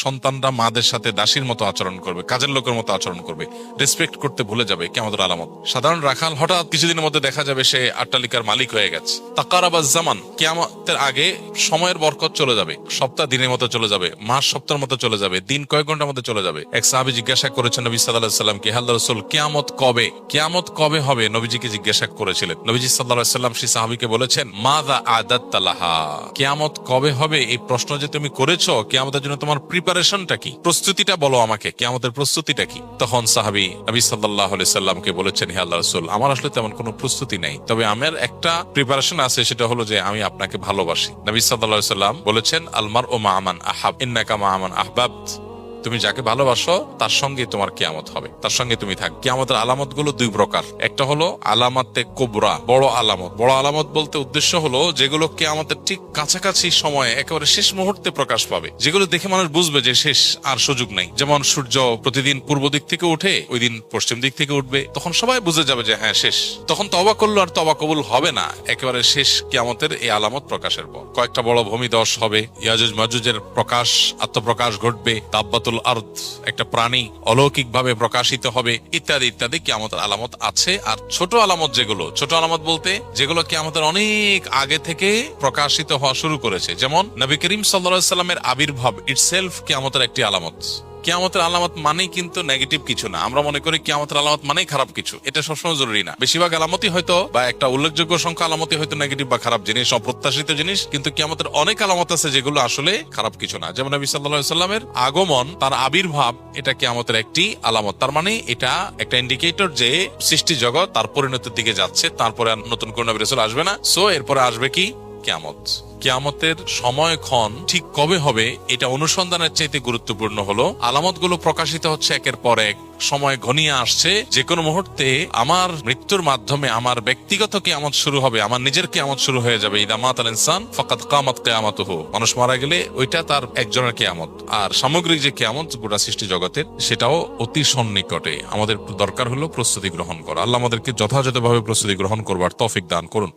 সন্তানরা মাদের সাথে দাসীর মতো আচরণ করবে, কাজের লোকের মতো আচরণ করবে, রেসপেক্ট করতে ভুলে যাবে, কিয়ামতের আলামত। সাধারণ রাখাল হঠাৎ কিছুদিনের মধ্যে দেখা যাবে সে অট্টালিকার মালিক হয়ে গেছে। তাকারাবাজ জামান, কিয়ামতের আগে সময়ের বরকত চলে যাবে, সপ্তাহ দিনের মতো চলে যাবে, মাস সপ্তাহের মতো চলে যাবে, দিন কয়েক ঘন্টার মধ্যে চলে যাবে। এক সাহাবী জিজ্ঞাসা করেছেন নবী সাল্লাল্লাহু আলাইহি সাল্লামকে, হে আল্লাহর রাসূল, কিয়ামত কবে, কিয়ামত কবে হবে? নবীজিকে জিজ্ঞাসা করেছিলেন। নবীজি সাল্লাল্লাহু আলাইহি সাল্লাম সেই সাহাবীকে বলেছেন, মাযা আদাত্তা লাহা, কিয়ামত কবে হবে এই প্রশ্ন যে তুমি করেছো, কিয়ামতের জন্য তোমার প্রিপারেশনটা কি, প্রস্তুতিটা বলো আমাকে, কিয়ামতের প্রস্তুতিটা কি? তখন সাহাবী নবী সাল্লাল্লাহু আলাইহি সাল্লামকে বলেছেন, হে আল্লাহর রাসূল, আমার আসলে তেমন কোনো প্রস্তুতি নাই, তবে আমার একটা প্রিপারেশন আছে, সেটা হলো যে আমি আপনাকে ভালোবাসি। নবী সাল্লাল্লাহু আলাইহি সাল্লাম বলেছেন, আল মারউ মা মান আহাব, ইন্নাকা মা মান আহবাবত, তুমি যাকে ভালোবাসো তার সঙ্গে তোমার কিয়ামত হবে, তার সঙ্গে তুমি থাক। কিয়ামতের আলামত গুলো দুই প্রকার, একটা হলো আলামাতে কুবরা, বড় আলামত। বড় আলামত বলতে উদ্দেশ্য হলো যেগুলো কিয়ামতের ঠিক কাছাকাছি সময়ে একেবারে শেষ মুহূর্তে প্রকাশ পাবে, যেগুলো দেখে মানুষ বুঝবে যে শেষ, আর সুযোগ নাই। যেমন সূর্য প্রতিদিন পূর্ব দিক থেকে উঠে, ওই দিন পশ্চিম দিক থেকে উঠবে, তখন সবাই বুঝে যাবে যে হ্যাঁ শেষ। তখন তওবা করলো আর তওবা কবুল হবে না, একেবারে শেষ কিয়ামতের এই আলামত প্রকাশের পর। কয়েকটা বড় ভূমিধস হবে, ইয়াজুজ মাজুজের প্রকাশ, আত্মপ্রকাশ ঘটবে, দাব্বাতুল আরদ, একটা প্রাণী অলৌকিক ভাবে প্রকাশিত হবে, ইত্যাদি ইত্যাদি কিয়ামতের আলামত আছে। আর ছোট আলামত যেগুলো, ছোট আলামত বলতে যেগুলো কিয়ামতের অনেক আগে থেকে প্রকাশিত হওয়া শুরু করেছে, যেমন নবী করিম সাল্লাল্লাহু আলাইহি সাল্লামের আবির্ভাব ইটসেলফ কিয়ামতের একটি আলামত। কিয়ামতের আলামত মানেই কিন্তু নেগেটিভ কিছু না, আমরা মনে করি কিয়ামতের আলামত মানেই খারাপ কিছু, এটা সবসময় জরুরি না। বেশিরভাগ আলামতই হয়তো, বা একটা উল্লেখযোগ্য সংখ্যা আলামতই হয়তো নেগেটিভ বা খারাপ জিনিস, অপ্রত্যাশিত জিনিস, কিন্তু কিয়ামতের অনেক আলামত আছে যেগুলো আসলে খারাপ কিছু না। যেমন নবী সাল্লাল্লাহু আলাইহি সাল্লামের আগমন, তার আবির্ভাব, এটা কিয়ামতের একটি আলামত। তার মানে এটা একটা ইন্ডিকেটর যে সৃষ্টি জগৎ তার পরিণতির দিকে যাচ্ছে, তারপরে আর নতুন কোন নবী রাসূল আসবে না। সো এরপরে আসবে কি? কিয়ামত। কিয়ামতের সময়ক্ষণ ঠিক কবে হবে এটা অনুসন্ধানের চাইতে গুরুত্বপূর্ণ হলো আলামতগুলো প্রকাশিত হচ্ছে একের পর এক, সময় ঘনিয়ে আসছে, যে কোনো মুহূর্তে আমার মৃত্যুর মাধ্যমে আমার ব্যক্তিগত কিয়ামত শুরু হবে, আমার নিজের কিয়ামত শুরু হয়ে যাবে। ইদা মাতাল ইনসান ফাকাদ কামাত কিয়ামাতুহু, মানুষ মারা গেলে ওইটা তার একজনের কিয়ামত। আর সামগ্রিক যে কিয়ামত গোটা সৃষ্টি জগতের, সেটাও অতি সন্নিকটে। আমাদের দরকার হলো প্রস্তুতি গ্রহণ করা। আল্লাহ আমাদেরকে যথাযথভাবে প্রস্তুতি গ্রহণ করবার তৌফিক দান করুন।